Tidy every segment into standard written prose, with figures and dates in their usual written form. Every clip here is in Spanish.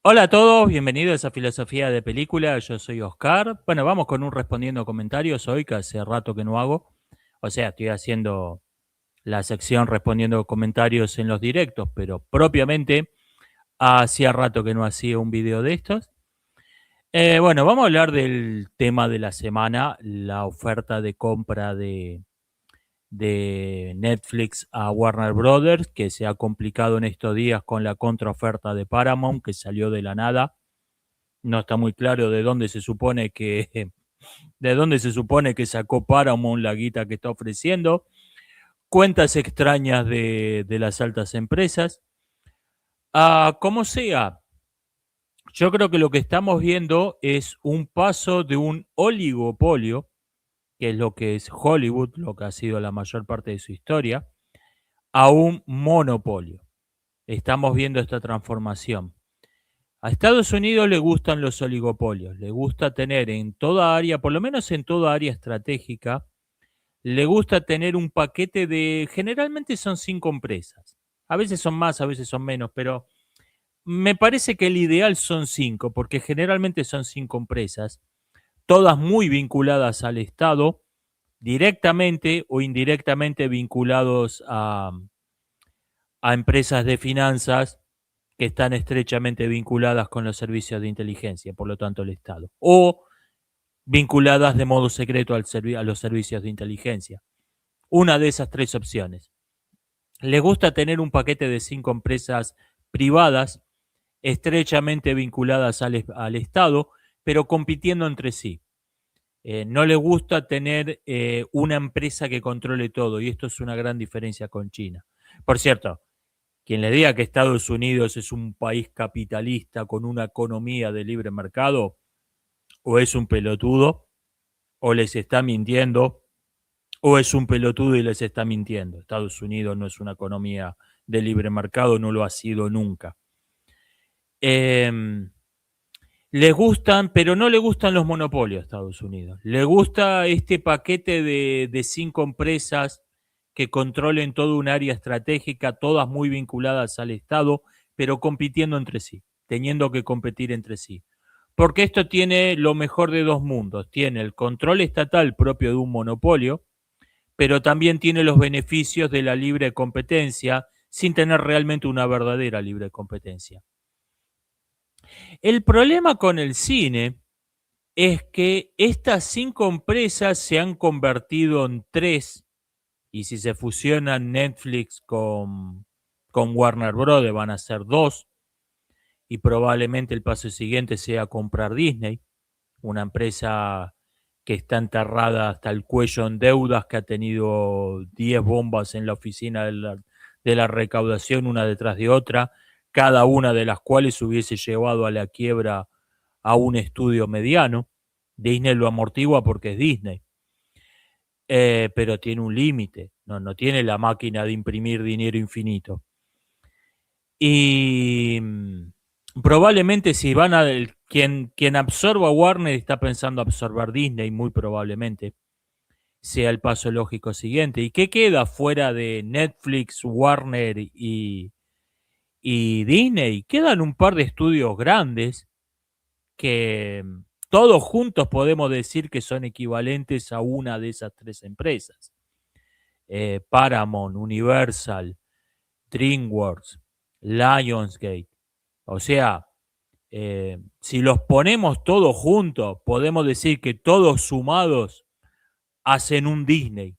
Hola a todos, bienvenidos a Filosofía de Película, yo soy Oscar. Bueno, vamos con un respondiendo comentarios hoy, que hace rato que no hago. O sea, estoy haciendo la sección respondiendo comentarios en los directos, pero propiamente hacía rato que no hacía un video de estos. Bueno, vamos a hablar del tema de la semana, la oferta de compra de Netflix a Warner Brothers, que se ha complicado en estos días con la contraoferta de Paramount, que salió de la nada. No está muy claro de dónde se supone que sacó Paramount la guita que está ofreciendo. Cuentas extrañas de las altas empresas. Como sea, yo creo que lo que estamos viendo es un paso de un oligopolio, que es lo que es Hollywood, lo que ha sido la mayor parte de su historia, a un monopolio. Estamos viendo esta transformación. A Estados Unidos le gustan los oligopolios, le gusta tener en toda área, por lo menos en toda área estratégica, le gusta tener un paquete de, generalmente son 5 empresas, a veces son más, a veces son menos, pero me parece que el ideal son 5, porque generalmente son 5 empresas, todas muy vinculadas al Estado, directamente o indirectamente vinculados a empresas de finanzas que están estrechamente vinculadas con los servicios de inteligencia, por lo tanto el Estado, o vinculadas de modo secreto a los servicios de inteligencia. Una de esas tres opciones. Le gusta tener un paquete de 5 empresas privadas estrechamente vinculadas al Estado, pero compitiendo entre sí. No le gusta tener una empresa que controle todo, y esto es una gran diferencia con China. Por cierto, quien le diga que Estados Unidos es un país capitalista con una economía de libre mercado, o es un pelotudo, o les está mintiendo, o es un pelotudo y les está mintiendo. Estados Unidos no es una economía de libre mercado, no lo ha sido nunca. Eh, Les gustan, pero no le gustan los monopolios a Estados Unidos. Le gusta este paquete de 5 empresas que controlen todo un área estratégica, todas muy vinculadas al Estado, pero compitiendo entre sí, teniendo que competir entre sí. Porque esto tiene lo mejor de dos mundos. Tiene el control estatal propio de un monopolio, pero también tiene los beneficios de la libre competencia sin tener realmente una verdadera libre competencia. El problema con el cine es que estas 5 empresas se han convertido en tres, y si se fusionan Netflix con Warner Bros. Van a ser dos, y probablemente el paso siguiente sea comprar Disney, una empresa que está enterrada hasta el cuello en deudas, que ha tenido 10 bombas en la oficina de la recaudación, una detrás de otra, cada una de las cuales hubiese llevado a la quiebra a un estudio mediano. Disney lo amortigua porque es Disney, pero tiene un límite, no tiene la máquina de imprimir dinero infinito. Y probablemente si van a... Quien absorba Warner está pensando absorber Disney, muy probablemente sea el paso lógico siguiente. ¿Y qué queda fuera de Netflix, Warner y Disney? Quedan un par de estudios grandes que todos juntos podemos decir que son equivalentes a una de esas tres empresas. Paramount, Universal, DreamWorks, Lionsgate. O sea, si los ponemos todos juntos, podemos decir que todos sumados hacen un Disney,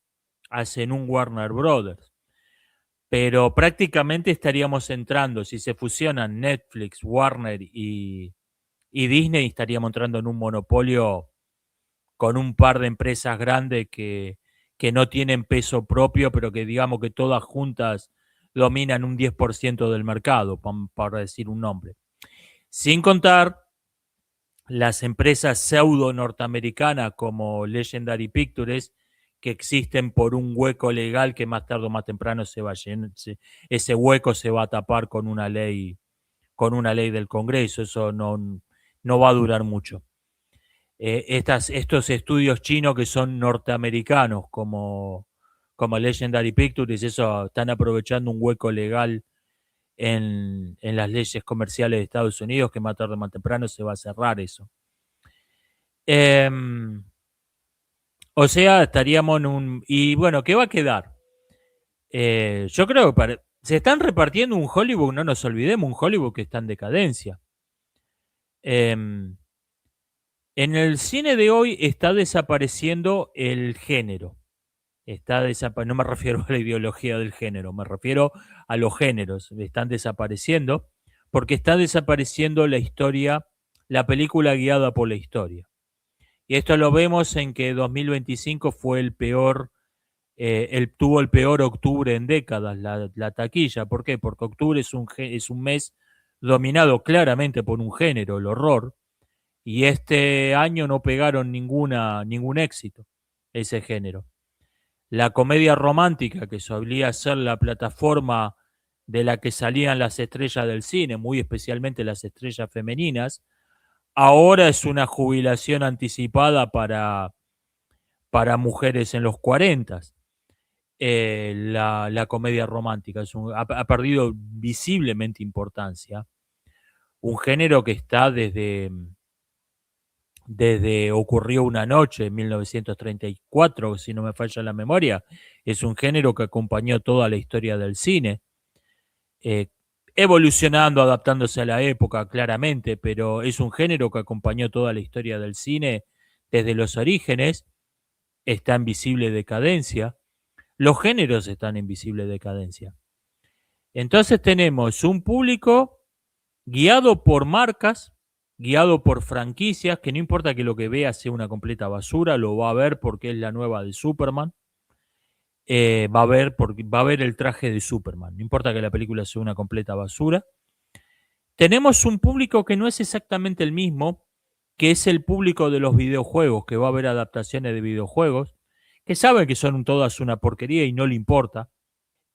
hacen un Warner Brothers. Pero prácticamente estaríamos entrando, si se fusionan Netflix, Warner y Disney, estaríamos entrando en un monopolio con un par de empresas grandes que no tienen peso propio, pero que digamos que todas juntas dominan un 10% del mercado, para decir un nombre. Sin contar las empresas pseudo norteamericanas como Legendary Pictures, que existen por un hueco legal que más tarde o más temprano se va a llenar, ese hueco se va a tapar con una ley del Congreso, eso no va a durar mucho. Estos estudios chinos que son norteamericanos, como Legendary Pictures, eso están aprovechando un hueco legal en las leyes comerciales de Estados Unidos, que más tarde o más temprano se va a cerrar eso. O sea, estaríamos en un... Y bueno, ¿qué va a quedar? Yo creo que se están repartiendo un Hollywood, no nos olvidemos, un Hollywood que está en decadencia. En el cine de hoy está desapareciendo el género. No me refiero a la ideología del género, me refiero a los géneros. Están desapareciendo porque está desapareciendo la historia, la película guiada por la historia. Y esto lo vemos en que 2025 fue el peor, tuvo el peor octubre en décadas, la taquilla. ¿Por qué? Porque octubre es un mes dominado claramente por un género, el horror, y este año no pegaron ningún éxito ese género. La comedia romántica, que solía ser la plataforma de la que salían las estrellas del cine, muy especialmente las estrellas femeninas, ahora es una jubilación anticipada para mujeres en los 40. La comedia romántica ha perdido visiblemente importancia. Un género que está desde Ocurrió una noche en 1934, si no me falla la memoria, es un género que acompañó toda la historia del cine, eh, evolucionando, adaptándose a la época, claramente, pero es un género que acompañó toda la historia del cine desde los orígenes, está en visible decadencia, los géneros están en visible decadencia. Entonces tenemos un público guiado por marcas, guiado por franquicias, que no importa que lo que vea sea una completa basura, lo va a ver porque es la nueva de Superman. Va a ver el traje de Superman, no importa que la película sea una completa basura. Tenemos un público que no es exactamente el mismo, que es el público de los videojuegos, que va a ver adaptaciones de videojuegos, que sabe que son todas una porquería y no le importa.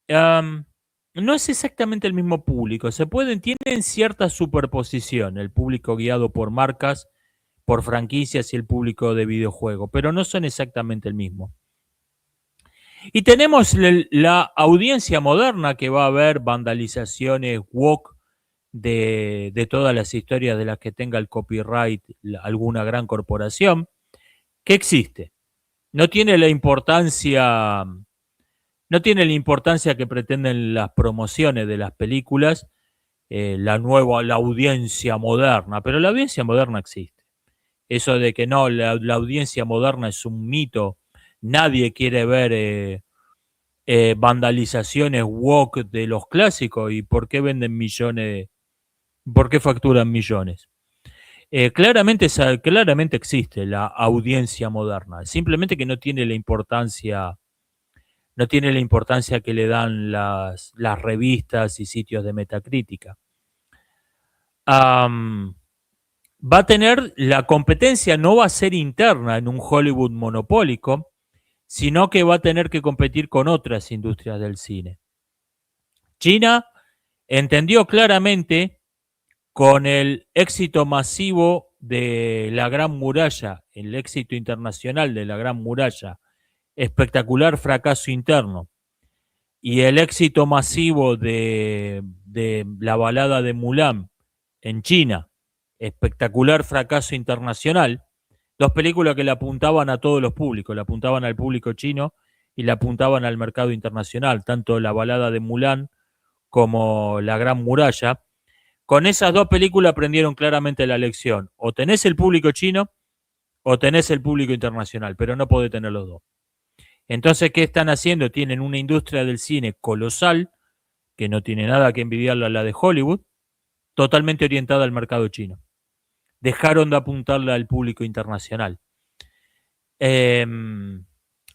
No es exactamente el mismo público. Tienen cierta superposición, el público guiado por marcas, por franquicias y el público de videojuego, pero no son exactamente el mismo. Y tenemos la audiencia moderna que va a ver vandalizaciones woke de todas las historias de las que tenga el copyright alguna gran corporación, que existe. No tiene la importancia no tiene la importancia que pretenden las promociones de las películas, la audiencia moderna, pero la audiencia moderna existe. Eso de que no, la audiencia moderna es un mito, nadie quiere ver vandalizaciones woke de los clásicos y por qué venden millones, por qué facturan millones. Claramente existe la audiencia moderna, simplemente que no tiene la importancia que le dan las revistas y sitios de metacrítica. Va a tener, la competencia no va a ser interna en un Hollywood monopólico, sino que va a tener que competir con otras industrias del cine. China entendió claramente con el éxito masivo de la Gran Muralla, el éxito internacional de la Gran Muralla, espectacular fracaso interno, y el éxito masivo de la balada de Mulan en China, espectacular fracaso internacional, dos películas que le apuntaban a todos los públicos, le apuntaban al público chino y le apuntaban al mercado internacional, tanto la balada de Mulan como la Gran Muralla. Con esas dos películas aprendieron claramente la lección, o tenés el público chino o tenés el público internacional, pero no podés tener los dos. Entonces, ¿qué están haciendo? Tienen una industria del cine colosal, que no tiene nada que envidiarle a la de Hollywood, totalmente orientada al mercado chino. Dejaron de apuntarle al público internacional.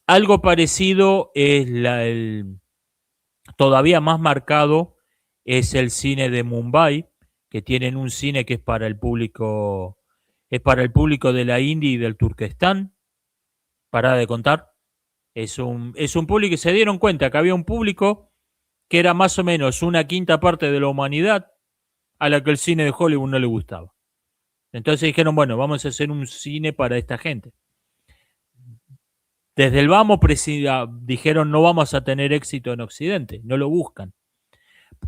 Algo parecido es todavía más marcado es el cine de Mumbai, que tienen un cine que es para el público de la India y del Turquestán. Pará de contar. Es un público que se dieron cuenta que había un público que era más o menos una quinta parte de la humanidad a la que el cine de Hollywood no le gustaba. Entonces dijeron, bueno, vamos a hacer un cine para esta gente. Desde el vamos dijeron, no vamos a tener éxito en Occidente, no lo buscan.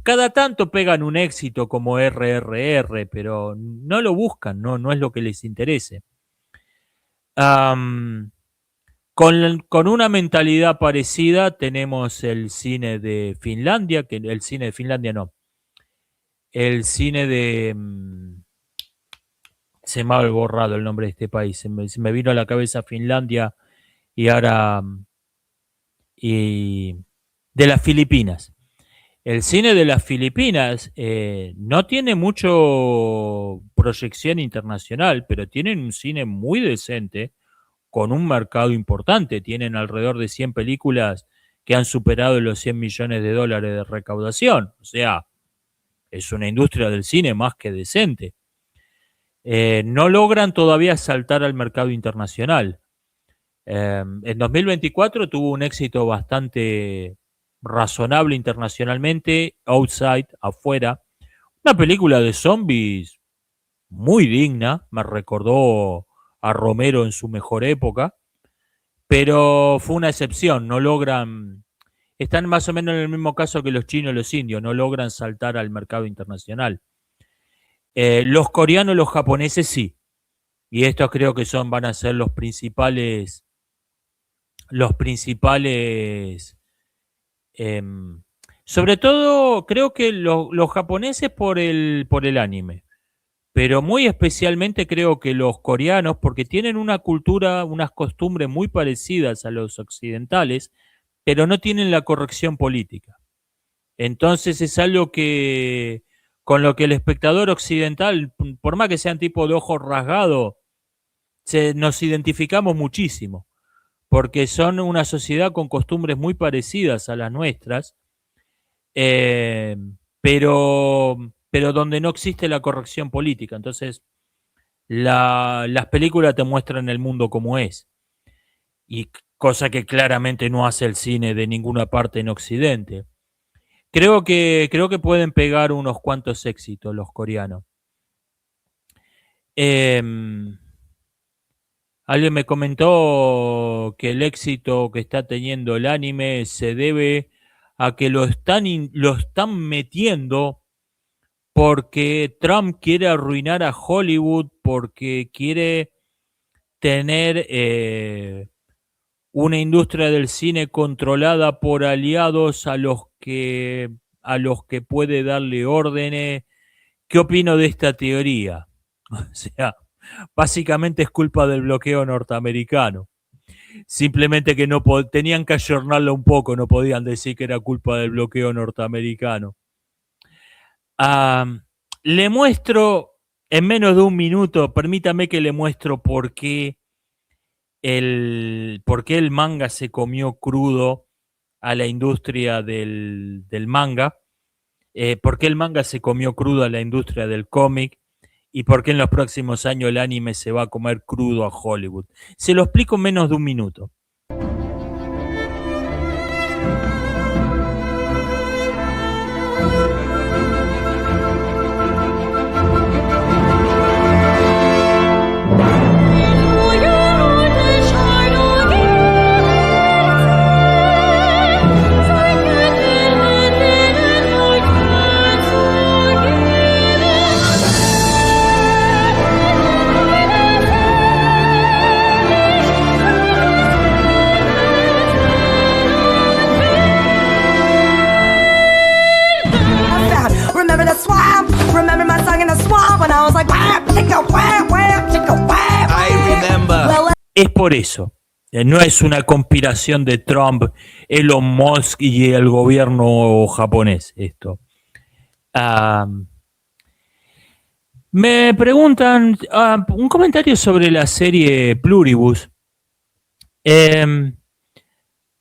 Cada tanto pegan un éxito como RRR, pero no lo buscan, no es lo que les interese. Am, con una mentalidad parecida tenemos el cine de Finlandia, que el cine de Finlandia no, el cine de... se me ha borrado el nombre de este país, se me vino a la cabeza Finlandia y ahora... y de las Filipinas. El cine de las Filipinas no tiene mucho proyección internacional, pero tienen un cine muy decente, con un mercado importante. Tienen alrededor de 100 películas que han superado los 100 millones de dólares de recaudación. O sea, es una industria del cine más que decente. No logran todavía saltar al mercado internacional. En 2024 tuvo un éxito bastante razonable internacionalmente, Outside, afuera. Una película de zombies muy digna, me recordó a Romero en su mejor época, pero fue una excepción, no logran, están más o menos en el mismo caso que los chinos y los indios, no logran saltar al mercado internacional. Los coreanos y los japoneses sí, y estos creo que van a ser los principales, sobre todo creo que los japoneses por el anime, pero muy especialmente creo que los coreanos, porque tienen una cultura, unas costumbres muy parecidas a los occidentales, pero no tienen la corrección política. Entonces es algo que con lo que el espectador occidental, por más que sean tipo de ojos rasgados, nos identificamos muchísimo, porque son una sociedad con costumbres muy parecidas a las nuestras, eh, pero donde no existe la corrección política. Entonces, las películas te muestran el mundo como es, y cosa que claramente no hace el cine de ninguna parte en Occidente. Creo que pueden pegar unos cuantos éxitos los coreanos. Em, Alguien me comentó que el éxito que está teniendo el anime se debe a que lo están metiendo porque Trump quiere arruinar a Hollywood, porque quiere tener una industria del cine controlada por aliados a los que puede darle órdenes. ¿Qué opino de esta teoría? O sea, básicamente es culpa del bloqueo norteamericano. Simplemente que no tenían que ayornarlo un poco, no podían decir que era culpa del bloqueo norteamericano. Ah, le muestro en menos de un minuto, permítame que le muestro por qué el manga se comió crudo a la industria del manga, por qué el manga se comió crudo a la industria del cómic y por qué en los próximos años el anime se va a comer crudo a Hollywood. Se lo explico en menos de un minuto. Es por eso. No es una conspiración de Trump, Elon Musk y el gobierno japonés esto. Me preguntan un comentario sobre la serie Pluribus.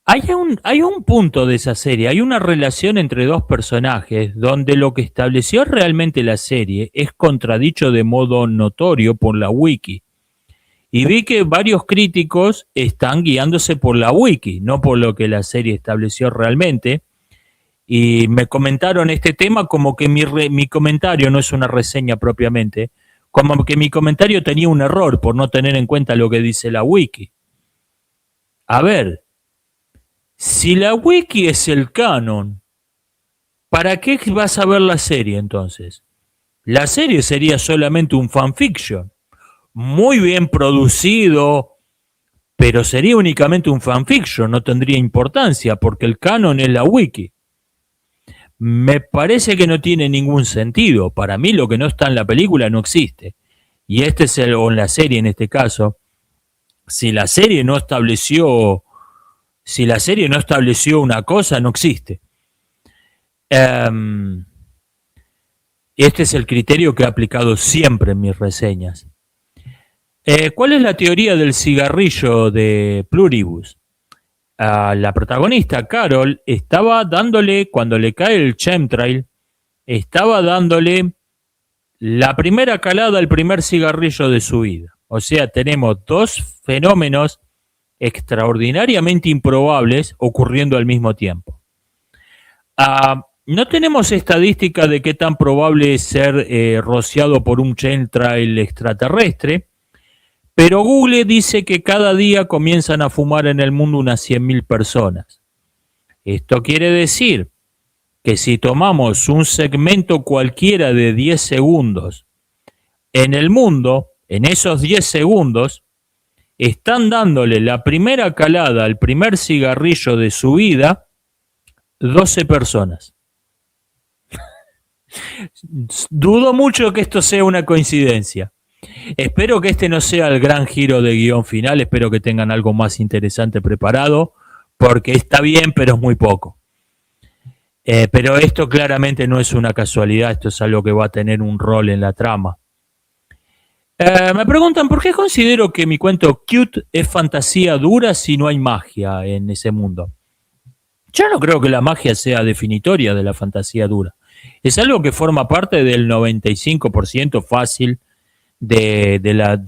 Hay un punto de esa serie, hay una relación entre dos personajes donde lo que estableció realmente la serie es contradicho de modo notorio por la wiki. Y vi que varios críticos están guiándose por la wiki, no por lo que la serie estableció realmente. Y me comentaron este tema como que mi comentario no es una reseña propiamente, como que mi comentario tenía un error por no tener en cuenta lo que dice la wiki. A ver, si la wiki es el canon, ¿Para qué vas a ver la serie entonces? La serie sería solamente un fanfiction, muy bien producido, pero sería únicamente un fanfiction, no tendría importancia porque el canon es la wiki. Me parece que no tiene ningún sentido. Para mí lo que no está en la película no existe. Y este es o en la serie en este caso, si la serie no estableció, si la serie no estableció una cosa, no existe. Este es el criterio que he aplicado siempre en mis reseñas. ¿Cuál es la teoría del cigarrillo de Pluribus? La protagonista, Carol, estaba dándole, cuando le cae el chemtrail, estaba dándole la primera calada al primer cigarrillo de su vida. O sea, tenemos dos fenómenos extraordinariamente improbables ocurriendo al mismo tiempo. No tenemos estadística de qué tan probable es ser rociado por un chemtrail extraterrestre, pero Google dice que cada día comienzan a fumar en el mundo unas 100.000 personas. Esto quiere decir que si tomamos un segmento cualquiera de 10 segundos en el mundo, en esos 10 segundos, están dándole la primera calada al primer cigarrillo de su vida 12 personas. Dudo mucho que esto sea una coincidencia. Espero que este no sea el gran giro de guión final, espero que tengan algo más interesante preparado, porque está bien, pero es muy poco. Pero esto claramente no es una casualidad, esto es algo que va a tener un rol en la trama. Me preguntan por qué considero que mi cuento Cute es fantasía dura si no hay magia en ese mundo. Yo no creo que la magia sea definitoria de la fantasía dura. Es algo que forma parte del 95% fácil de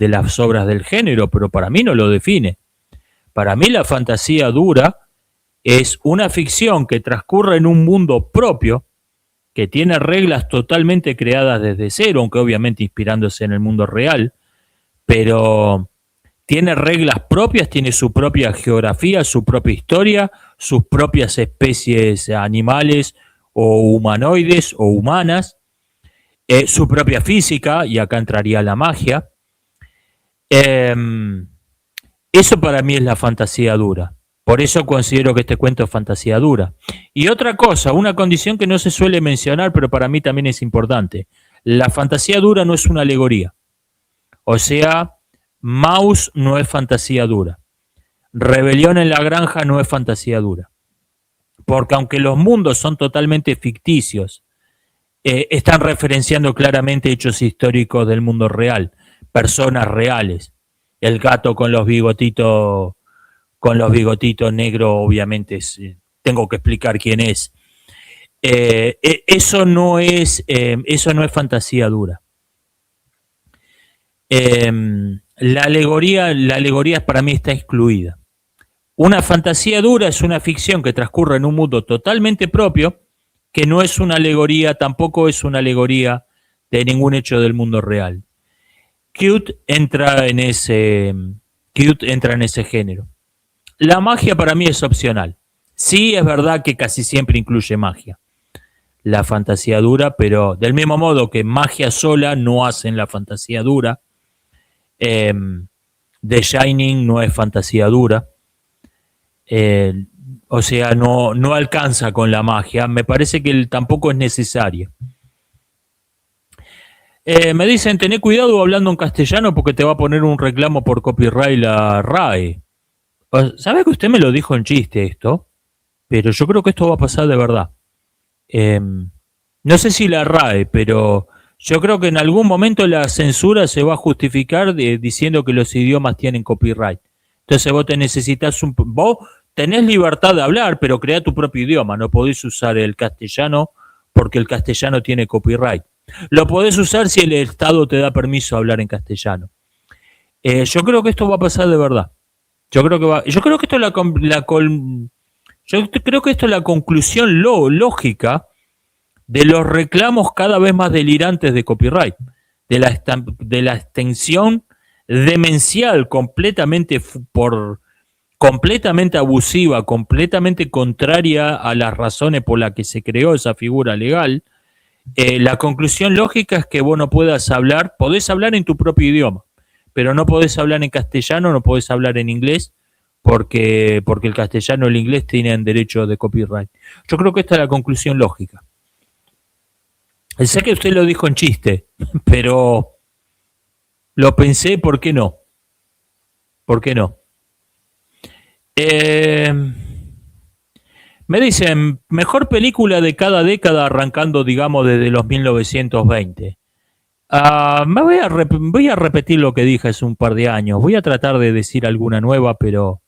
las obras del género, pero para mí no lo define. Para mí la fantasía dura es una ficción que transcurre en un mundo propio, que tiene reglas totalmente creadas desde cero, aunque obviamente inspirándose en el mundo real, pero tiene reglas propias, tiene su propia geografía, su propia historia, sus propias especies animales o humanoides o humanas, su propia física, y acá entraría la magia. Eso para mí es la fantasía dura. Por eso considero que este cuento es fantasía dura. Y otra cosa, una condición que no se suele mencionar, pero para mí también es importante. La fantasía dura no es una alegoría. O sea, Maus no es fantasía dura. Rebelión en la granja no es fantasía dura. Porque aunque los mundos son totalmente ficticios, están referenciando claramente hechos históricos del mundo real, personas reales. El gato con los bigotitos negros, obviamente tengo que explicar quién es. Eso no es fantasía dura. La alegoría para mí está excluida. Una fantasía dura es una ficción que transcurre en un mundo totalmente propio, que no es una alegoría, tampoco es una alegoría de ningún hecho del mundo real. Cute entra en ese género. La magia para mí es opcional. Sí, es verdad que casi siempre incluye magia. La fantasía dura, pero del mismo modo que magia sola no hacen la fantasía dura. The Shining no es fantasía dura. O sea, no alcanza con la magia. Me parece que tampoco es necesario. Me dicen, tené cuidado hablando en castellano porque te va a poner un reclamo por copyright la RAE. ¿Sabe que usted me lo dijo en chiste esto? Pero yo creo que esto va a pasar de verdad. No sé si la RAE, pero yo creo que en algún momento la censura se va a justificar diciendo que los idiomas tienen copyright. Entonces vos vos tenés libertad de hablar, pero crea tu propio idioma. No podés usar el castellano porque el castellano tiene copyright. Lo podés usar si el Estado te da permiso a hablar en castellano. Yo creo que esto va a pasar de verdad. Yo creo que esto es la conclusión lógica de los reclamos cada vez más delirantes de copyright, de la extensión demencial completamente completamente abusiva, completamente contraria a las razones por las que se creó esa figura legal, la conclusión lógica es que vos no puedas hablar, podés hablar en tu propio idioma, pero no podés hablar en castellano, no podés hablar en inglés, porque el castellano y el inglés tienen derecho de copyright. Yo creo que esta es la conclusión lógica. Sé que usted lo dijo en chiste, pero lo pensé, ¿por qué no? ¿Por qué no? Eh, Me dicen, mejor película de cada década arrancando, digamos, desde los 1920. Voy a repetir lo que dije hace un par de años. Voy a tratar de decir alguna nueva, pero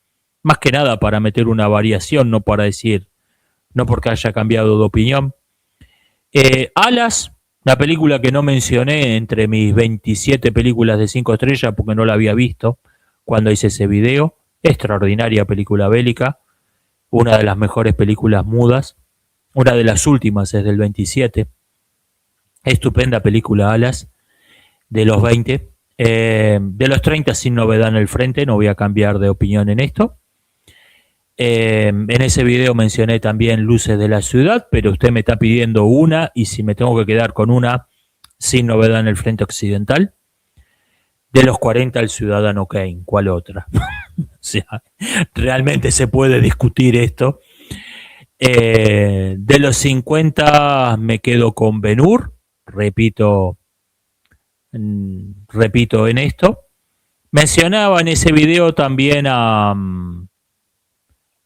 más que nada para meter una variación, no para decir, no porque haya cambiado de opinión. Alas, la película que no mencioné entre mis 27 películas de 5 estrellas porque no la había visto cuando hice ese video. Extraordinaria película bélica, una de las mejores películas mudas, una de las últimas es del 27. Estupenda película Alas, de los 20. De los 30 sin novedad en el frente, no voy a cambiar de opinión en esto. En ese video mencioné también Luces de la Ciudad, pero usted me está pidiendo una y si me tengo que quedar con una sin novedad en el frente occidental. De los 40 el Ciudadano Kane, ¿cuál otra? O sea, realmente se puede discutir esto. De los 50 me quedo con Ben-Hur, repito, repito en esto. Mencionaba en ese video también a,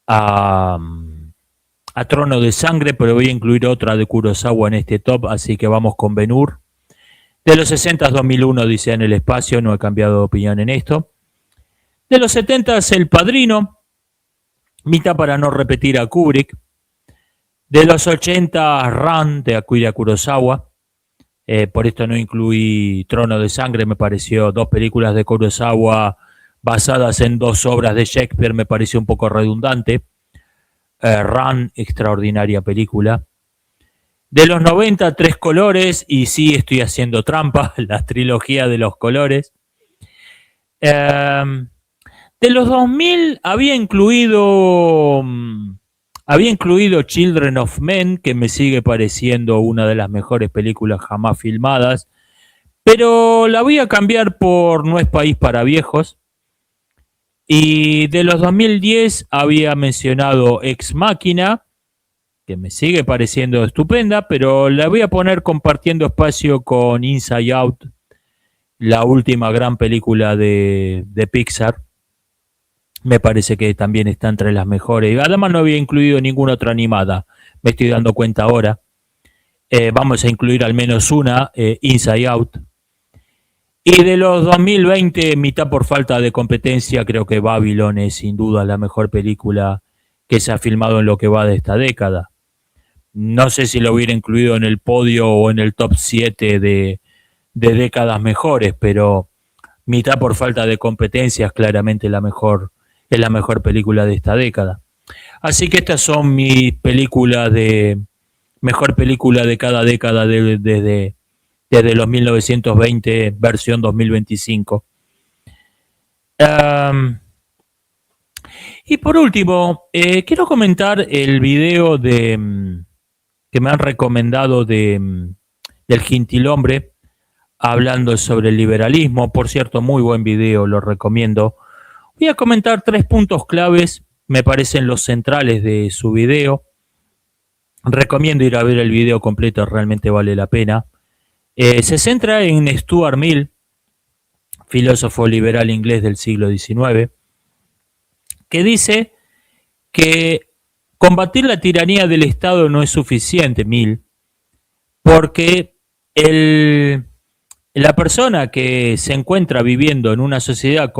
a Trono de Sangre, pero voy a incluir otra de Kurosawa en este top, así que vamos con Ben-Hur. De los 60 2001 dice en el espacio, no he cambiado de opinión en esto. De los 70 El Padrino, mitad para no repetir a Kubrick. De los 80 Ran de Akira Kurosawa. Por esto no incluí Trono de Sangre, me pareció dos películas de Kurosawa basadas en dos obras de Shakespeare, me pareció un poco redundante. Ran, extraordinaria película. De los 90, Tres Colores, y sí estoy haciendo trampa, la trilogía de los colores. De los 2000 había incluido Children of Men, que me sigue pareciendo una de las mejores películas jamás filmadas, pero la voy a cambiar por No es país para viejos. Y de los 2010 había mencionado Ex Machina, que me sigue pareciendo estupenda, pero la voy a poner compartiendo espacio con Inside Out, la última gran película de Pixar. Me parece que también está entre las mejores. Además no había incluido ninguna otra animada, me estoy dando cuenta ahora. Vamos a incluir al menos una, Inside Out. Y de los 2020, mitad por falta de competencia, creo que Babylon es sin duda la mejor película que se ha filmado en lo que va de esta década. No sé si lo hubiera incluido en el podio o en el top 7 de décadas mejores, pero mitad por falta de competencia es claramente es la mejor película de esta década. Así que estas son mis películas mejor película de cada década desde los 1920, versión 2025. Y por último, quiero comentar el video que me han recomendado del Gentilhombre, hablando sobre el liberalismo. Por cierto, muy buen video, lo recomiendo. Voy a comentar 3 puntos claves, me parecen los centrales de su video. Recomiendo ir a ver el video completo, realmente vale la pena. Se centra en Stuart Mill, filósofo liberal inglés del siglo XIX, que dice que combatir la tiranía del Estado no es suficiente, Mill, porque la persona que se encuentra viviendo en una sociedad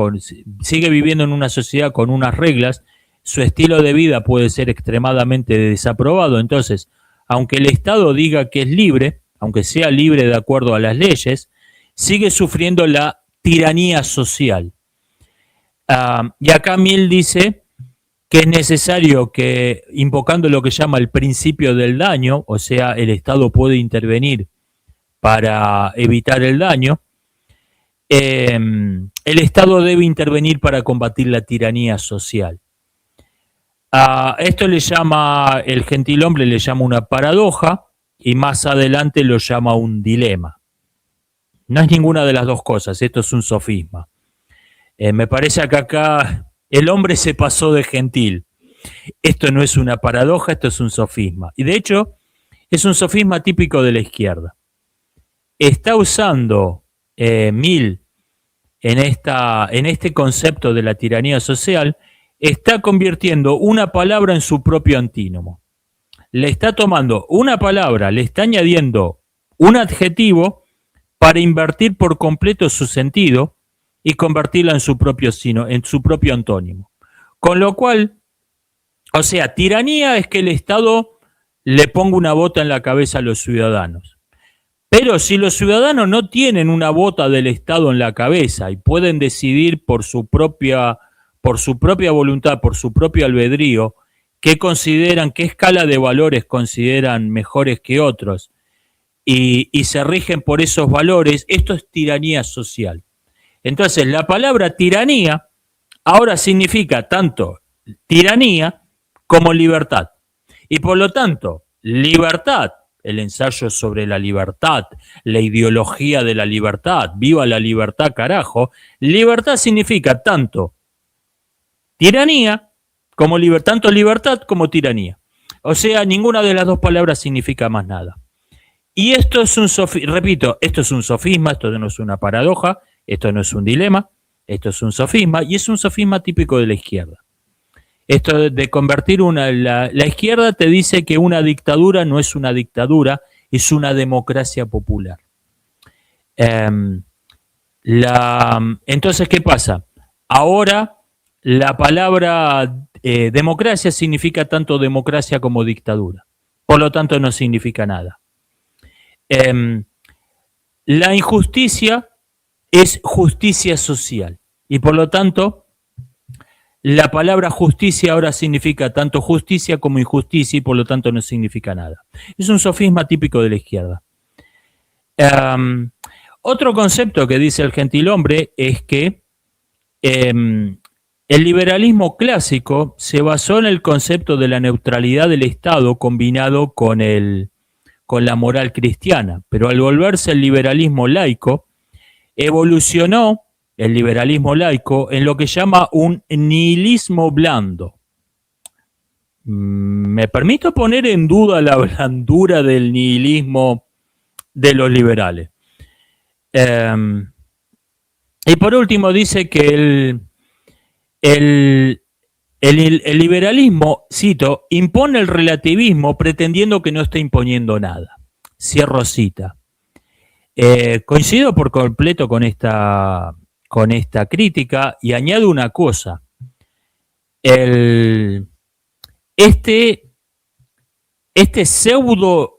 sigue viviendo en una sociedad con unas reglas, su estilo de vida puede ser extremadamente desaprobado. Entonces, aunque el Estado diga que es libre, aunque sea libre de acuerdo a las leyes, sigue sufriendo la tiranía social. Y acá Mill dice que es necesario que, invocando lo que llama el principio del daño, o sea, el Estado puede intervenir para evitar el daño, el Estado debe intervenir para combatir la tiranía social. A esto le llama, el gentilhombre le llama una paradoja y más adelante lo llama un dilema. No es ninguna de las dos cosas, esto es un sofisma. Me parece que acá el hombre se pasó de gentil. Esto no es una paradoja, esto es un sofisma. Y de hecho, es un sofisma típico de la izquierda. Está usando Mill en este concepto de la tiranía social, está convirtiendo una palabra en su propio antínomo. Le está tomando una palabra, le está añadiendo un adjetivo para invertir por completo su sentido y convertirla en su propio antónimo. Con lo cual, o sea, tiranía es que el Estado le ponga una bota en la cabeza a los ciudadanos. Pero si los ciudadanos no tienen una bota del Estado en la cabeza y pueden decidir por su propia voluntad, por su propio albedrío, qué consideran, qué escala de valores consideran mejores que otros, y se rigen por esos valores, esto es tiranía social. Entonces, la palabra tiranía ahora significa tanto tiranía como libertad. Y por lo tanto, libertad, el ensayo sobre la libertad, la ideología de la libertad, viva la libertad, carajo. Libertad significa tanto tiranía como tanto libertad como tiranía. O sea, ninguna de las dos palabras significa más nada. Y esto es un sofisma, repito, esto es un sofisma, esto no es una paradoja, esto no es un dilema, esto es un sofisma y es un sofisma típico de la izquierda. Esto de convertir la izquierda te dice que una dictadura no es una dictadura, es una democracia popular. Entonces, ¿qué pasa? Ahora la palabra democracia significa tanto democracia como dictadura. Por lo tanto, no significa nada. La injusticia es justicia social y por lo tanto la palabra justicia ahora significa tanto justicia como injusticia y por lo tanto no significa nada. Es un sofisma típico de la izquierda. Otro concepto que dice el gentilhombre es que el liberalismo clásico se basó en el concepto de la neutralidad del Estado combinado con la moral cristiana, pero al volverse el liberalismo laico, evolucionó el liberalismo laico en lo que llama un nihilismo blando. Me permito poner en duda la blandura del nihilismo de los liberales. Y por último dice que el liberalismo, cito, impone el relativismo pretendiendo que no está imponiendo nada. Cierro cita. Coincido por completo con esta crítica y añado una cosa. Esta pseudo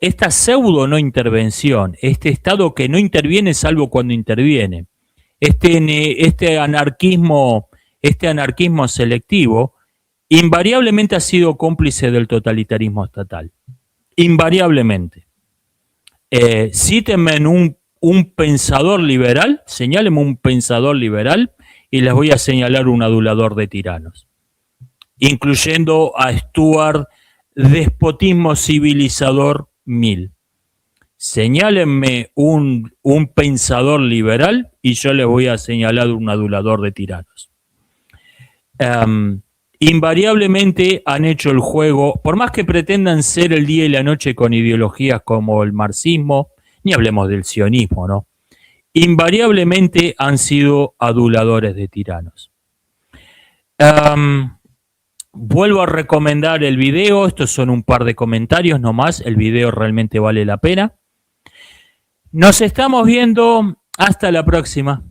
no intervención, este Estado que no interviene salvo cuando interviene, este anarquismo selectivo, invariablemente ha sido cómplice del totalitarismo estatal. Invariablemente. Cítenme en un pensador liberal, señálenme un pensador liberal y les voy a señalar un adulador de tiranos, incluyendo a Stuart, despotismo civilizador Mill. Señálenme un pensador liberal y yo les voy a señalar un adulador de tiranos. Invariablemente han hecho el juego, por más que pretendan ser el día y la noche con ideologías como el marxismo, ni hablemos del sionismo, ¿no? Invariablemente han sido aduladores de tiranos. Vuelvo a recomendar el video, estos son un par de comentarios nomás, el video realmente vale la pena. Nos estamos viendo, hasta la próxima.